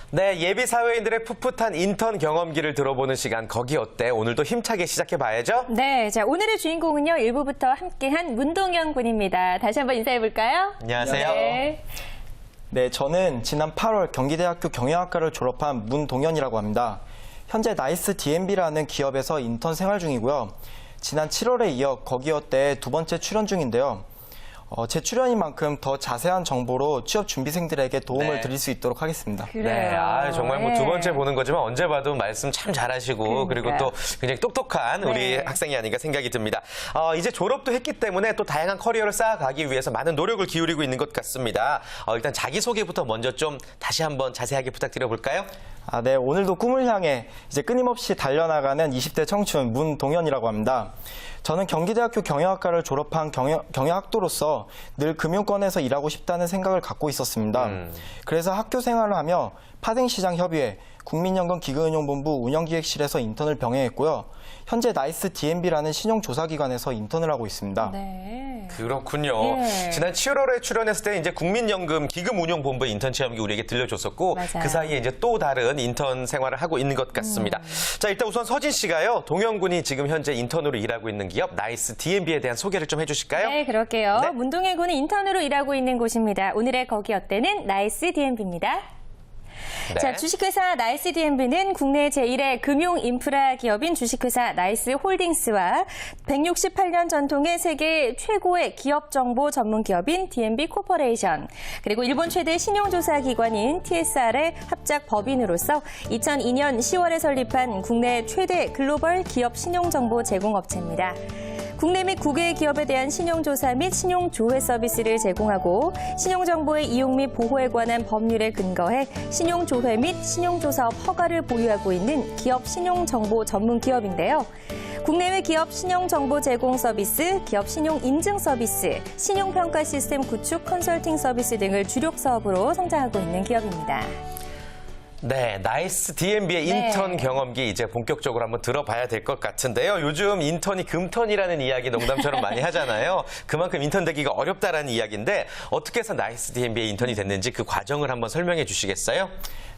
네, 예비 사회인들의 풋풋한 인턴 경험기를 들어보는 시간, 거기 어때? 오늘도 힘차게 시작해봐야죠. 네, 자 오늘의 주인공은요. 1부부터 함께한 문동현 군입니다. 다시 한번 인사해볼까요? 안녕하세요. 네, 저는 지난 8월 경기대학교 경영학과를 졸업한 문동현이라고 합니다. 현재 나이스 DMB라는 기업에서 인턴 생활 중이고요. 지난 7월에 이어 거기 어때 두 번째 출연 중인데요. 제 출연인 만큼 더 자세한 정보로 취업 준비생들에게 도움을 드릴 수 있도록 하겠습니다. 네, 정말 뭐 두 번째 보는 거지만 언제 봐도 말씀 참 잘하시고 그리고 또 굉장히 똑똑한 우리 학생이 아닌가 생각이 듭니다. 이제 졸업도 했기 때문에 또 다양한 커리어를 쌓아가기 위해서 많은 노력을 기울이고 있는 것 같습니다. 일단 자기소개부터 먼저 좀 다시 한번 자세하게 부탁드려 볼까요? 네, 오늘도 꿈을 향해 이제 끊임없이 달려나가는 20대 청춘 문동현이라고 합니다. 저는 경기대학교 경영학과를 졸업한 경영학도로서 늘 금융권에서 일하고 싶다는 생각을 갖고 있었습니다. 그래서 학교 생활을 하며 파생시장협의회, 국민연금기금운용본부 운영기획실에서 인턴을 병행했고요. 현재 나이스 DMB라는 신용조사기관에서 인턴을 하고 있습니다. 네. 그렇군요. 지난 7월에 출연했을 때 이제 국민연금 기금운용본부 인턴 체험기 우리에게 들려줬었고 맞아요. 그 사이에 이제 또 다른 인턴 생활을 하고 있는 것 같습니다. 자, 일단 우선 서진 씨가요. 동현 군이 지금 현재 인턴으로 일하고 있는 기업 나이스 DMB에 대한 소개를 좀 해주실까요? 네, 그럴게요. 네. 문동현 군은 인턴으로 일하고 있는 곳입니다. 오늘의 거기 어때는 나이스 DMB입니다. 네. 자, 주식회사 나이스 DMB는 국내 제1의 금융 인프라 기업인 주식회사 나이스 홀딩스와 168년 전통의 세계 최고의 기업 정보 전문 기업인 DMB 코퍼레이션, 그리고 일본 최대 신용조사 기관인 TSR의 합작 법인으로서 2002년 10월에 설립한 국내 최대 글로벌 기업 신용정보 제공업체입니다. 국내 및 국외 기업에 대한 신용조사 및 신용조회 서비스를 제공하고 신용정보의 이용 및 보호에 관한 법률에 근거해 신용조회 및 신용조사업 허가를 보유하고 있는 기업 신용정보 전문 기업인데요. 국내외 기업 신용정보 제공 서비스, 기업 신용 인증 서비스, 신용평가 시스템 구축 컨설팅 서비스 등을 주력 사업으로 성장하고 있는 기업입니다. 네, 나이스 DMB의 인턴 경험기 이제 본격적으로 한번 들어봐야 될 것 같은데요. 요즘 인턴이 금턴이라는 이야기 농담처럼 많이 하잖아요. 그만큼 인턴 되기가 어렵다라는 이야기인데 어떻게 해서 나이스 DMB의 인턴이 됐는지 그 과정을 한번 설명해 주시겠어요?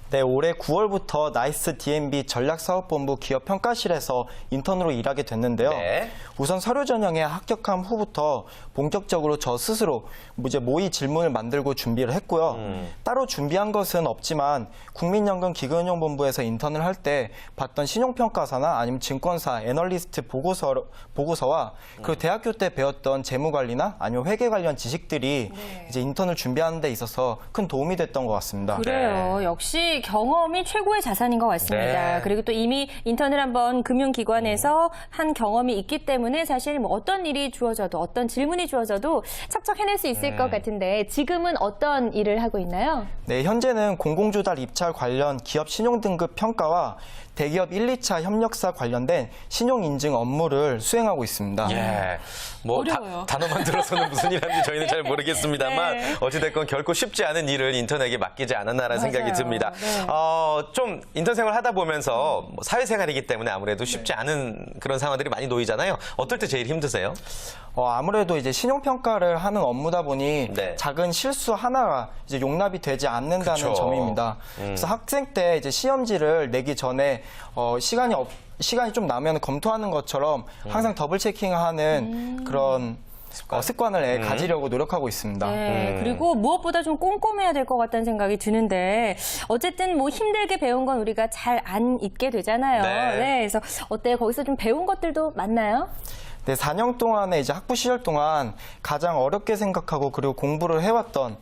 네, 올해 9월부터 나이스 DMB 전략사업본부 기업평가실에서 인턴으로 일하게 됐는데요. 네. 우선 서류 전형에 합격한 후부터 본격적으로 저 스스로 이제 모의 질문을 만들고 준비를 했고요. 따로 준비한 것은 없지만 국민연금기금운용본부에서 인턴을 할 때 봤던 신용평가사나 아니면 증권사, 애널리스트 보고서와 그리고 대학교 때 배웠던 재무관리나 아니면 회계 관련 지식들이 이제 인턴을 준비하는 데 있어서 큰 도움이 됐던 것 같습니다. 그래요. 역시 경험이 최고의 자산인 것 같습니다. 네. 그리고 또 이미 인턴을 한번 금융기관에서 한 경험이 있기 때문에 사실 뭐 어떤 일이 주어져도 어떤 질문이 주어져도 척척 해낼 수 있을 것 같은데 지금은 어떤 일을 하고 있나요? 네, 현재는 공공조달 입찰 관련 기업 신용등급 평가와 대기업 1, 2차 협력사 관련된 신용인증 업무를 수행하고 있습니다. 예, 뭐 어려워요. 단어만 들어서는 무슨 일인지 저희는 잘 모르겠습니다만 네. 어찌됐건 결코 쉽지 않은 일을 인턴에게 맡기지 않았나라는 생각이 맞아요. 듭니다. 네. 좀 인턴 생활 하다 보면서 뭐 사회생활이기 때문에 아무래도 쉽지 않은 그런 상황들이 많이 놓이잖아요. 어떨 때 제일 힘드세요? 아무래도 이제 신용평가를 하는 업무다 보니 네. 작은 실수 하나가 이제 용납이 되지 않는다는 그쵸. 점입니다. 그래서 학생 때 이제 시험지를 내기 전에 시간이 좀 나면 검토하는 것처럼 항상 더블 체킹하는 그런 습관을 가지려고 노력하고 있습니다. 네, 그리고 무엇보다 좀 꼼꼼해야 될 것 같다는 생각이 드는데 어쨌든 뭐 힘들게 배운 건 우리가 잘 안 잊게 되잖아요. 네. 그래서 어때요? 거기서 좀 배운 것들도 많나요? 네, 4년 동안의 이제 학부 시절 동안 가장 어렵게 생각하고 그리고 공부를 해왔던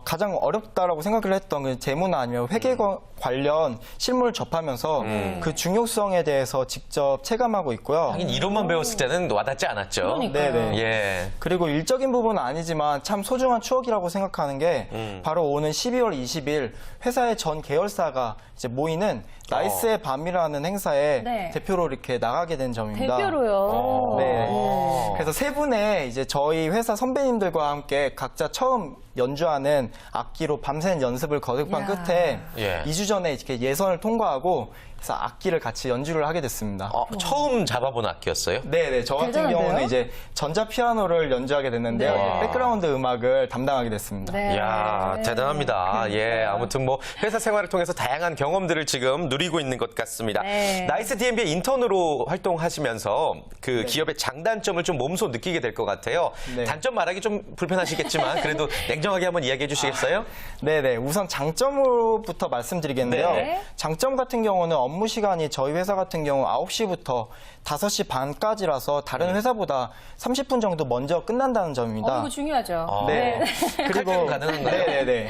가장 어렵다라고 생각을 했던 그 재무나 아니면 회계 관련 실무를 접하면서 그 중요성에 대해서 직접 체감하고 있고요. 하긴 이론만 배웠을 때는 와닿지 않았죠. 그러니까요. 네네. 예. 그리고 일적인 부분은 아니지만 참 소중한 추억이라고 생각하는 게 바로 오는 12월 20일 회사의 전 계열사가 이제 모이는 나이스의 밤이라는 행사에 네. 대표로 이렇게 나가게 된 점입니다. 대표로요. 네. 그래서 세 분의 이제 저희 회사 선배님들과 함께 각자 처음 연주하는 악기로 밤샘 연습을 거듭한 야. 끝에 예. 2주 전에 이렇게 예선을 통과하고 그래서 악기를 같이 연주를 하게 됐습니다. 처음 잡아본 악기였어요? 네네, 저 같은 대단한데요? 경우는 이제 전자 피아노를 연주하게 됐는데요. 네. 백그라운드 음악을 담당하게 됐습니다. 네. 이야, 네. 대단합니다. 예, 아무튼 뭐 회사 생활을 통해서 다양한 경험들을 지금 누리고 있는 것 같습니다. 네. 나이스 DMB의 인턴으로 활동하시면서 그 기업의 장단점을 좀 몸소 느끼게 될 것 같아요. 네. 단점 말하기 좀 불편하시겠지만 그래도 냉정하게 한번 이야기해 주시겠어요? 네네, 우선 장점부터 말씀드리겠는데요. 네. 장점 같은 경우는 업무 시간이 저희 회사 같은 경우 9시부터 5시 반까지라서 다른 회사보다 30분 정도 먼저 끝난다는 점입니다. 이거 중요하죠. 네. 칼퇴근 가능한가요? 네네네.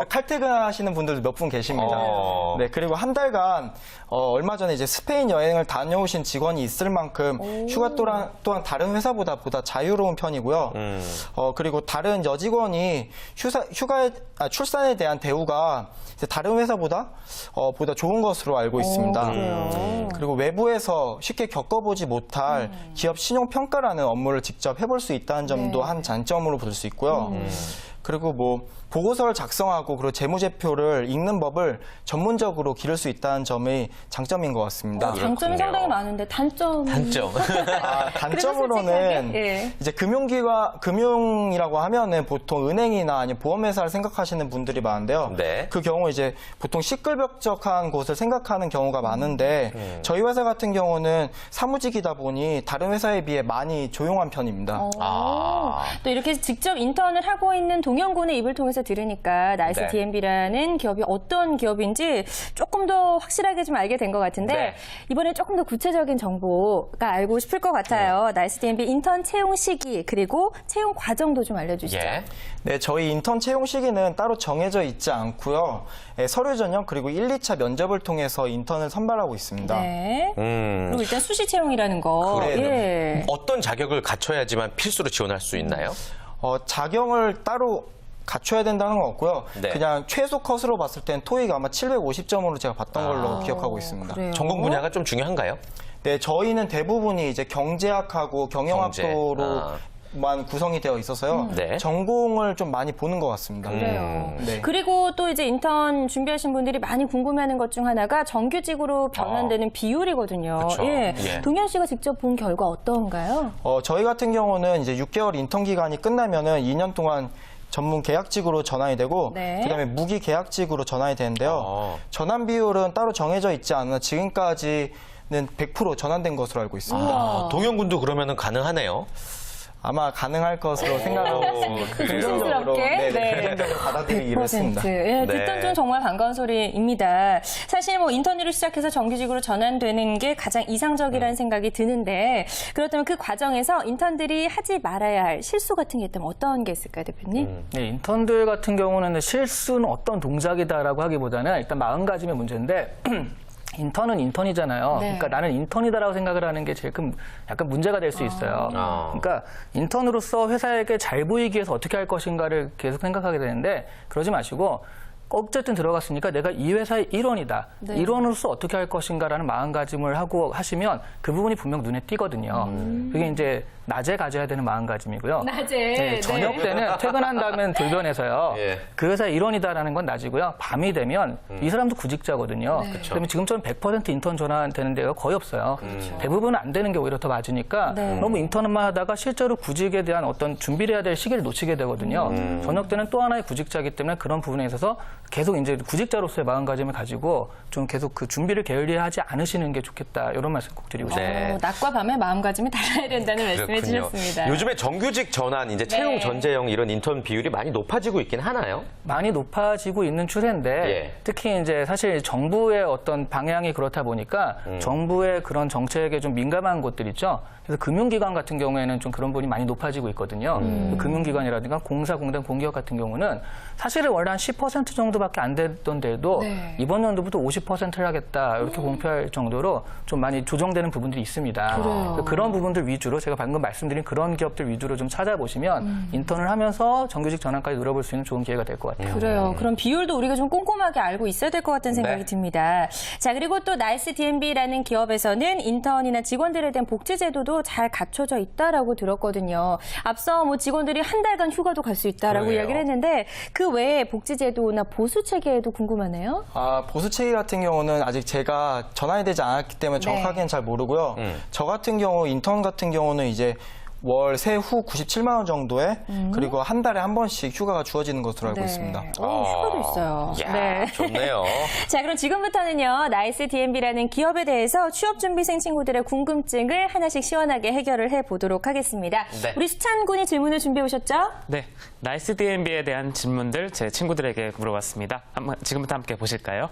칼퇴근하시는 분들도 몇 분 계십니다. 네. 그리고 한 달간 얼마 전에 이제 스페인 여행을 다녀오신 직원이 있을 만큼 휴가 또한 다른 회사보다 자유로운 편이고요. 그리고 다른 여직원이 출산에 대한 대우가 이제 다른 회사보다 보다 좋은 것으로 알고 있습니다. 그리고 외부에서 쉽게 겪어보지 못할 기업 신용 평가라는 업무를 직접 해볼 수 있다는 점도 네. 한 장점으로 볼 수 있고요. 그리고 뭐 보고서를 작성하고 그리고 재무제표를 읽는 법을 전문적으로 기를 수 있다는 점이 장점인 것 같습니다. 장점이 그렇군요. 상당히 많은데 단점. 단점으로는 솔직하게, 예. 이제 금융이라고 하면은 보통 은행이나 아니면 보험회사를 생각하시는 분들이 많은데요. 네. 그 경우 이제 보통 시끌벅적한 곳을 생각하는 경우가 많은데 저희 회사 같은 경우는 사무직이다 보니 다른 회사에 비해 많이 조용한 편입니다. 또 이렇게 직접 인턴을 하고 있는 동영군의 입을 통해서 들으니까 나이스 네. DMB라는 기업이 어떤 기업인지 조금 더 확실하게 좀 알게 된 것 같은데 네. 이번에 조금 더 구체적인 정보가 알고 싶을 것 같아요. 나이스 DMB 인턴 채용 시기 그리고 채용 과정도 좀 알려주시죠. 예. 네, 저희 인턴 채용 시기는 따로 정해져 있지 않고요. 서류 전형 그리고 1, 2차 면접을 통해서 인턴을 선발하고 있습니다. 네. 그리고 일단 수시 채용이라는 거. 그래요. 예. 어떤 자격을 갖춰야지만 필수로 지원할 수 있나요? 자격을 따로 갖춰야 된다는 건 없고요. 네. 그냥 최소 컷으로 봤을 땐 토익 아마 750점으로 제가 봤던 걸로 기억하고 있습니다. 그래요? 전공 분야가 좀 중요한가요? 네, 저희는 대부분이 이제 경제학하고 경영학도로 경제. 만 구성이 되어 있어서요. 네. 전공을 좀 많이 보는 것 같습니다. 그래요. 네. 그리고 또 이제 인턴 준비하신 분들이 많이 궁금해하는 것 중 하나가 정규직으로 변환되는 비율이거든요. 그쵸. 예. 예. 동현 씨가 직접 본 결과 어떤가요? 저희 같은 경우는 이제 6개월 인턴 기간이 끝나면은 2년 동안 전문 계약직으로 전환이 되고 네. 그다음에 무기 계약직으로 전환이 되는데요. 전환 비율은 따로 정해져 있지 않으나 지금까지는 100% 전환된 것으로 알고 있습니다. 동영군도 그러면은 가능하네요. 아마 가능할 것으로 생각하고 있습니다. 긍정적으로, 조심스럽게. 네, 긍정적으로 받아들이기로 했습니다. 100%. 예, 네. 듣던 중 정말 반가운 소리입니다. 사실 뭐 인턴으로 시작해서 정규직으로 전환되는 게 가장 이상적이라는 생각이 드는데 그렇다면 그 과정에서 인턴들이 하지 말아야 할 실수 같은 게 있다면 어떤 게 있을까요, 대표님? 네, 인턴들 같은 경우는 실수는 어떤 동작이다라고 하기보다는 일단 마음가짐의 문제인데 인턴은 인턴이잖아요. 네. 그러니까 나는 인턴이다라고 생각을 하는 게 제일 큰 약간 문제가 될 수 있어요. 그러니까 인턴으로서 회사에게 잘 보이기 위해서 어떻게 할 것인가를 계속 생각하게 되는데 그러지 마시고 어쨌든 들어갔으니까 내가 이 회사의 일원이다. 네. 일원으로서 어떻게 할 것인가라는 마음가짐을 하고 하시면 그 부분이 분명 눈에 띄거든요. 그게 이제 낮에 가져야 되는 마음가짐이고요. 낮에. 네, 저녁 때는 퇴근한 다음엔 돌변해서요. 예. 그 회사의 일원이다라는 건 낮이고요. 밤이 되면 이 사람도 구직자거든요. 네. 그러면 지금처럼 100% 인턴 전환되는 데가 거의 없어요. 대부분은 안 되는 게 오히려 더 맞으니까 네. 너무 인턴만 하다가 실제로 구직에 대한 어떤 준비를 해야 될 시기를 놓치게 되거든요. 저녁 때는 또 하나의 구직자이기 때문에 그런 부분에 있어서 계속 이제 구직자로서의 마음가짐을 가지고 좀 계속 그 준비를 게을리하지 않으시는 게 좋겠다. 이런 말씀 꼭 드리고 싶습니다. 네. 낮과 밤의 마음가짐이 달라야 된다는 말씀해 주셨습니다. 요즘에 정규직 전환, 이제 채용 네. 전재형 이런 인턴 비율이 많이 높아지고 있긴 하나요? 많이 높아지고 있는 추세인데 예. 특히 이제 사실 정부의 어떤 방향이 그렇다 보니까 정부의 그런 정책에 좀 민감한 곳들 있죠. 그래서 금융기관 같은 경우에는 좀 그런 부분이 많이 높아지고 있거든요. 금융기관이라든가 공사, 공단, 공기업 같은 경우는 사실은 원래 한 10% 정도 50%밖에 안 됐던 데도 네. 이번 연도부터 50%를 하겠다 이렇게 공표할 정도로 좀 많이 조정되는 부분들이 있습니다. 그래요. 그런 부분들 위주로 제가 방금 말씀드린 그런 기업들 위주로 좀 찾아보시면 인턴을 하면서 정규직 전환까지 노려볼 수 있는 좋은 기회가 될 것 같아요. 그래요. 그럼 비율도 우리가 좀 꼼꼼하게 알고 있어야 될 것 같다는 생각이 네. 듭니다. 자, 그리고 또 나이스 D&B라는 기업에서는 인턴이나 직원들에 대한 복지 제도도 잘 갖춰져 있다라고 들었거든요. 앞서 뭐 직원들이 한 달간 휴가도 갈 수 있다라고 그러게요. 이야기를 했는데 그 외에 복지 제도나 보수 체계도 궁금하네요. 보수 체계 같은 경우는 아직 제가 전환이 되지 않았기 때문에 네. 정확하게는 잘 모르고요. 저 같은 경우 인턴 같은 경우는 이제 월 세후 97만 원 정도에 그리고 한 달에 한 번씩 휴가가 주어지는 것으로 알고 있습니다. 휴가도 있어요. 야, 네. 좋네요. 자, 그럼 지금부터는요, 나이스 D&B라는 기업에 대해서 취업준비생 친구들의 궁금증을 하나씩 시원하게 해결을 해보도록 하겠습니다. 네. 우리 수찬 군이 질문을 준비해 오셨죠? 네, 나이스 D&B에 대한 질문들 제 친구들에게 물어봤습니다. 지금부터 함께 보실까요?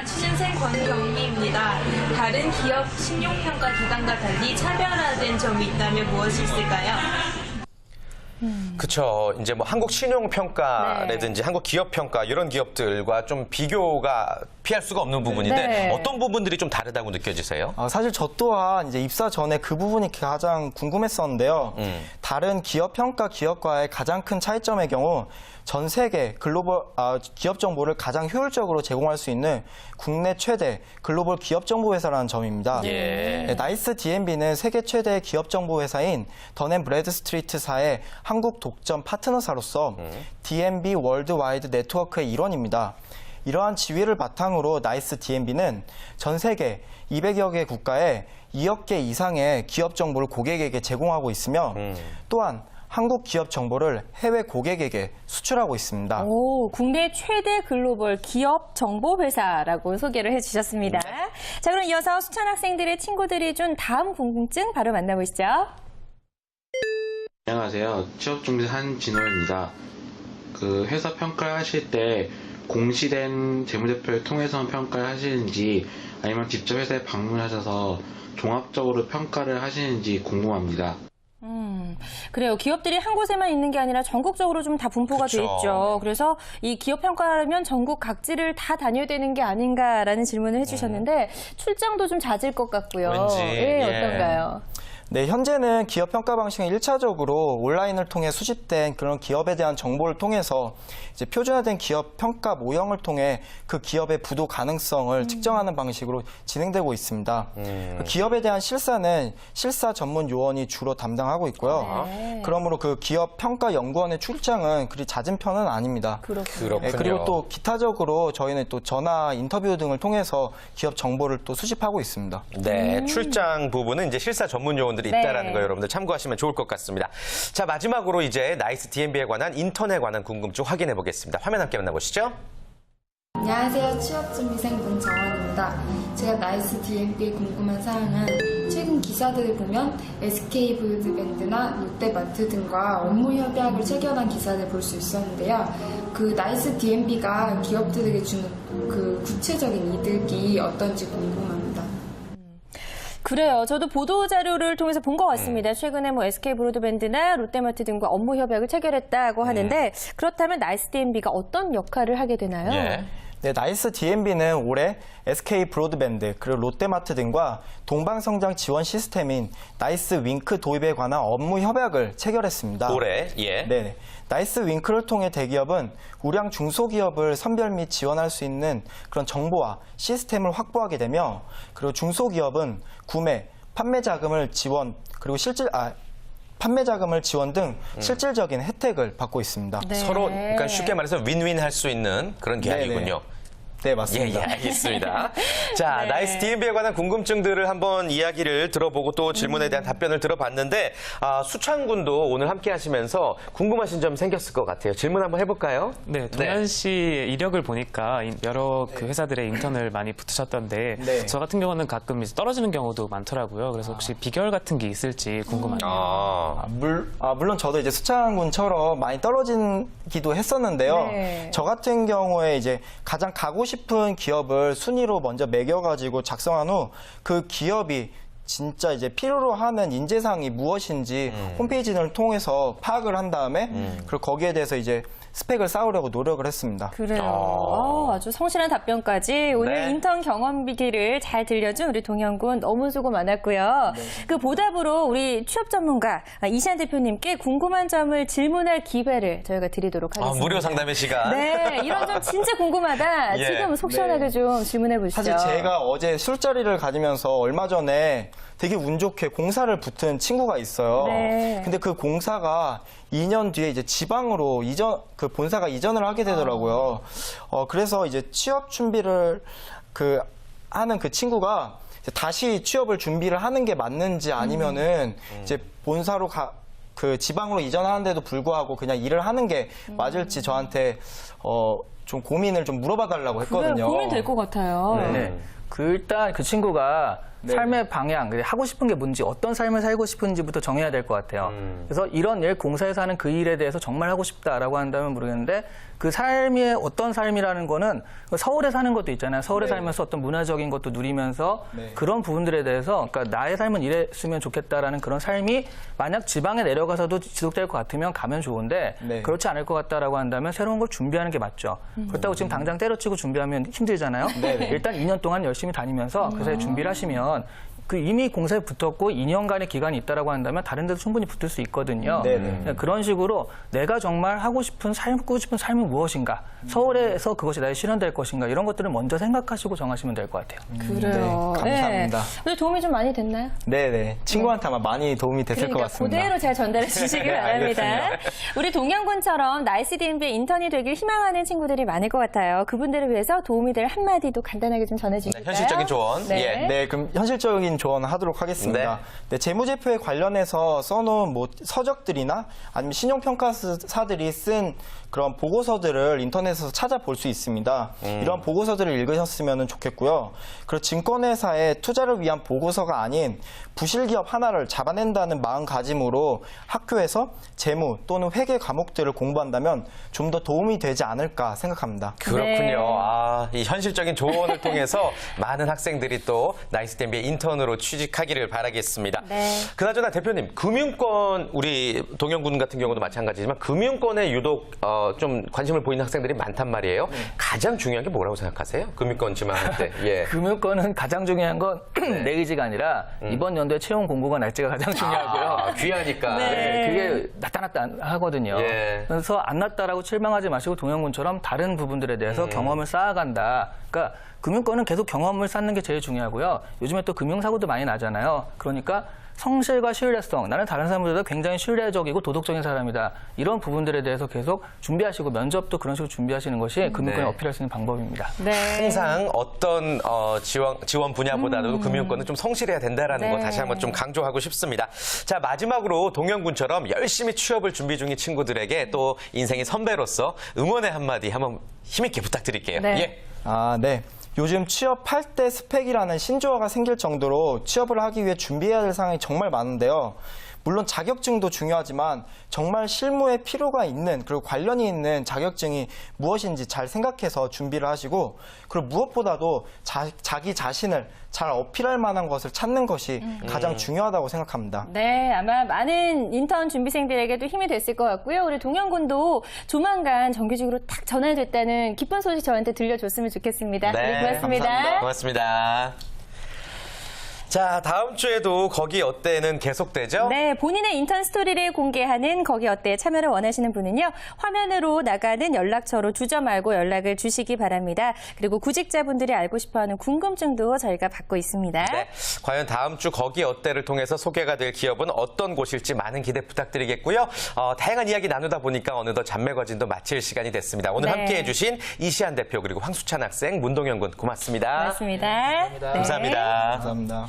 취준생 권경미입니다. 다른 기업 신용평가 기관과 달리 차별화된 점이 있다면 무엇이 있을까요? 그쵸. 이제 뭐 한국 신용평가라든지 한국 기업평가 이런 기업들과 좀 비교가 피할 수가 없는 부분인데 네. 어떤 부분들이 좀 다르다고 느껴지세요? 사실 저 또한 이제 입사 전에 그 부분이 가장 궁금했었는데요. 다른 기업 평가 기업과의 가장 큰 차이점의 경우 전 세계 글로벌 기업 정보를 가장 효율적으로 제공할 수 있는 국내 최대 글로벌 기업 정보 회사라는 점입니다. 예. 네, 나이스 D&B는 세계 최대 기업 정보 회사인 던 앤 브래드스트리트사의 한국 독점 파트너사로서 D&B 월드와이드 네트워크의 일원입니다. 이러한 지위를 바탕으로 나이스 D&B는 전 세계 200여 개 국가에 2억 개 이상의 기업 정보를 고객에게 제공하고 있으며 또한 한국 기업 정보를 해외 고객에게 수출하고 있습니다. 오, 국내 최대 글로벌 기업 정보 회사라고 소개를 해주셨습니다. 자, 그럼 이어서 수찬 학생들의 친구들이 준 다음 궁금증 바로 만나보시죠. 안녕하세요. 취업준비 한진호입니다. 그 회사 평가를 하실 때 공시된 재무제표를 통해서 평가를 하시는지 아니면 직접 회사에 방문하셔서 종합적으로 평가를 하시는지 궁금합니다. 그래요. 기업들이 한 곳에만 있는 게 아니라 전국적으로 좀 다 분포가 돼 그쵸. 있죠. 그래서 이 기업 평가하려면 전국 각지를 다 다녀야 되는 게 아닌가라는 질문을 해주셨는데 출장도 좀 잦을 것 같고요. 왠지, 예, 예. 어떤가요? 네, 현재는 기업 평가 방식은 1차적으로 온라인을 통해 수집된 그런 기업에 대한 정보를 통해서 이제 표준화된 기업 평가 모형을 통해 그 기업의 부도 가능성을 측정하는 방식으로 진행되고 있습니다. 그 기업에 대한 실사는 실사 전문 요원이 주로 담당하고 있고요. 네. 그러므로 그 기업 평가 연구원의 출장은 그리 잦은 편은 아닙니다. 그렇군요. 네, 그리고 또 기타적으로 저희는 또 전화 인터뷰 등을 통해서 기업 정보를 또 수집하고 있습니다. 네, 출장 부분은 이제 실사 전문 요원들이 네. 있다라는 거 여러분들 참고하시면 좋을 것 같습니다. 자, 마지막으로 이제 나이스 D&B에 관한 인턴에 관한 궁금증 확인해 보겠습니다. 화면 함께 만나보시죠. 안녕하세요. 취업준비생 문정원입니다. 제가 나이스 D&B에 궁금한 사항은 최근 기사들을 보면 SK 브로드밴드나 롯데마트 등과 업무 협약을 체결한 기사를 볼 수 있었는데요. 그 나이스 D&B가 기업들에게 주는 그 구체적인 이득이 어떤지 궁금합니다. 그래요. 저도 보도 자료를 통해서 본 것 같습니다. 최근에 뭐 SK 브로드밴드나 롯데마트 등과 업무 협약을 체결했다고 하는데 그렇다면 나이스 D&B가 어떤 역할을 하게 되나요? 예. 네, 나이스 D&B는 올해 SK 브로드밴드 그리고 롯데마트 등과 동방성장 지원 시스템인 나이스 윙크 도입에 관한 업무 협약을 체결했습니다. 올해, 예. 네, 나이스 윙크를 통해 대기업은 우량 중소기업을 선별 및 지원할 수 있는 그런 정보와 시스템을 확보하게 되며 그리고 중소기업은 구매, 판매 자금을 지원 그리고 판매 자금을 지원 등 실질적인 혜택을 받고 있습니다. 네. 서로 그러니까 쉽게 말해서 윈윈 할 수 있는 그런 계약이군요. 네, 예, 맞습니다. 예, 알겠습니다. 자, 네. 나이스 D&B에 관한 궁금증들을 한번 이야기를 들어보고 또 질문에 대한 답변을 들어봤는데 수찬 군도 오늘 함께 하시면서 궁금하신 점 생겼을 것 같아요. 질문 한번 해볼까요? 네, 동현 씨의 이력을 보니까 여러 그 회사들의 인턴을 많이 붙으셨던데 네. 저 같은 경우는 가끔 이제 떨어지는 경우도 많더라고요. 그래서 혹시 비결 같은 게 있을지 궁금하네요. 물론 저도 이제 수찬 군처럼 많이 떨어지기도 했었는데요. 네. 저 같은 경우에 이제 가장 가고 싶은 기업을 순위로 먼저 매겨가지고 작성한 후 그 기업이 진짜 이제 필요로 하는 인재상이 무엇인지 홈페이지 등을 통해서 파악을 한 다음에 그리고 거기에 대해서 이제 스펙을 쌓으려고 노력을 했습니다. 그래요. 아주 성실한 답변까지 오늘 네. 인턴 경험기를 잘 들려준 우리 동현군 너무 수고 많았고요. 그 보답으로 우리 취업 전문가 이시안 대표님께 궁금한 점을 질문할 기회를 저희가 드리도록 하겠습니다. 무료 상담의 시간. 네, 이런 점 진짜 궁금하다. 예. 지금 속 시원하게 좀 질문해 보시죠. 사실 제가 어제 술자리를 가지면서 얼마 전에 되게 운 좋게 공사를 붙은 친구가 있어요. 네. 근데 그 공사가 2년 뒤에 이제 지방으로 그 본사가 이전을 하게 되더라고요. 그래서 이제 취업 준비를 하는 그 친구가 이제 다시 취업을 준비를 하는 게 맞는지 아니면은 이제 본사로 그 지방으로 이전하는데도 불구하고 그냥 일을 하는 게 맞을지 저한테 좀 고민을 좀 물어봐 달라고 했거든요. 고민될 것 같아요. 네. 일단 그 친구가 삶의 방향, 하고 싶은 게 뭔지, 어떤 삶을 살고 싶은지부터 정해야 될 것 같아요. 그래서 이런 일, 공사에서 하는 그 일에 대해서 정말 하고 싶다라고 한다면 모르겠는데 그 삶이 어떤 삶이라는 거는 서울에 사는 것도 있잖아요. 서울에 살면서 어떤 문화적인 것도 누리면서 그런 부분들에 대해서 그러니까 나의 삶은 이랬으면 좋겠다라는 그런 삶이 만약 지방에 내려가서도 지속될 것 같으면 가면 좋은데 그렇지 않을 것 같다라고 한다면 새로운 걸 준비하는 게 맞죠. 그렇다고 지금 당장 때려치고 준비하면 힘들잖아요. 일단 2년 동안 열심히 다니면서 그 사이에 준비를 하시면 이미 공사에 붙었고 2년간의 기간이 있다라고 한다면 다른 데도 충분히 붙을 수 있거든요. 그런 식으로 내가 정말 하고 싶은 살고 싶은 삶이 무엇인가, 서울에서 그것이 나의 실현될 것인가 이런 것들을 먼저 생각하시고 정하시면 될 것 같아요. 그래요. 네, 감사합니다. 오늘 도움이 좀 많이 됐나요? 네네. 친구한테 아마 많이 도움이 됐을 것 같습니다. 그대로 잘 전달해 주시기 바랍니다. 우리 동현군처럼 나이스 DMB의 인턴이 되길 희망하는 친구들이 많을 것 같아요. 그분들을 위해서 도움이 될 한마디도 간단하게 좀 전해주실까요? 현실적인 조언. 네. 예. 네, 그럼 현실적인 조언하도록 하겠습니다. 네, 재무제표에 관련해서 써놓은 서적들이나 아니면 신용평가사들이 쓴 그런 보고서들을 인터넷에서 찾아볼 수 있습니다. 이런 보고서들을 읽으셨으면 좋겠고요. 그리고 증권회사의 투자를 위한 보고서가 아닌 부실기업 하나를 잡아낸다는 마음가짐으로 학교에서 재무 또는 회계 과목들을 공부한다면 좀 더 도움이 되지 않을까 생각합니다. 그렇군요. 이 현실적인 조언을 통해서 많은 학생들이 또 나이스 DMB의 인턴으로 취직하기를 바라겠습니다. 그나저나 대표님, 금융권 우리 동현군 같은 경우도 마찬가지지만 금융권에 유독 좀 관심을 보이는 학생들이 많단 말이에요. 가장 중요한 게 뭐라고 생각하세요? 금융권 지망할 때. 예. 금융권은 가장 중요한 건 내 의지가 아니라 이번 연도에 채용 공고가 날짜가 가장 중요하고요. 귀하니까. 그게 나타났다 하거든요. 그래서 안 났다라고 실망하지 마시고 동현군처럼 다른 부분들에 대해서 경험을 쌓아간다. 그러니까 금융권은 계속 경험을 쌓는 게 제일 중요하고요. 요즘에 또 금융사고도 많이 나잖아요. 그러니까 성실과 신뢰성, 나는 다른 사람들보다 굉장히 신뢰적이고 도덕적인 사람이다. 이런 부분들에 대해서 계속 준비하시고 면접도 그런 식으로 준비하시는 것이 금융권에 어필할 수 있는 방법입니다. 항상 어떤 지원 분야보다도 금융권은 좀 성실해야 된다라는 거 다시 한번 좀 강조하고 싶습니다. 자, 마지막으로 동현군처럼 열심히 취업을 준비 중인 친구들에게 또 인생의 선배로서 응원의 한마디 한번 힘있게 부탁드릴게요. 예. 네. 요즘 취업할 때 스펙이라는 신조어가 생길 정도로 취업을 하기 위해 준비해야 될 사항이 정말 많은데요. 물론 자격증도 중요하지만 정말 실무에 필요가 있는 그리고 관련이 있는 자격증이 무엇인지 잘 생각해서 준비를 하시고 그리고 무엇보다도 자기 자신을 잘 어필할 만한 것을 찾는 것이 가장 중요하다고 생각합니다. 네, 아마 많은 인턴 준비생들에게도 힘이 됐을 것 같고요. 우리 동현군도 조만간 정규직으로 딱 전환됐다는 기쁜 소식 저한테 들려줬으면 좋겠습니다. 네, 고맙습니다. 감사합니다. 고맙습니다. 자, 다음 주에도 거기 어때는 계속되죠? 네, 본인의 인턴 스토리를 공개하는 거기 어때에 참여를 원하시는 분은요. 화면으로 나가는 연락처로 주저 말고 연락을 주시기 바랍니다. 그리고 구직자분들이 알고 싶어하는 궁금증도 저희가 받고 있습니다. 네, 과연 다음 주 거기 어때를 통해서 소개가 될 기업은 어떤 곳일지 많은 기대 부탁드리겠고요. 다양한 이야기 나누다 보니까 어느덧 잡매거진도 마칠 시간이 됐습니다. 오늘 함께해 주신 이시안 대표 그리고 황수찬 학생, 문동현 군 고맙습니다. 고맙습니다. 감사합니다. 감사합니다.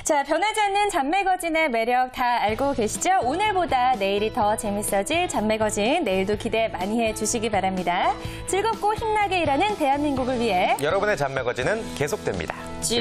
자, 변하지 않는 잡매거진의 매력 다 알고 계시죠? 오늘보다 내일이 더 재밌어질 잡매거진 내일도 기대 많이 해주시기 바랍니다. 즐겁고 힘나게 일하는 대한민국을 위해 여러분의 잡매거진은 계속됩니다. 쭉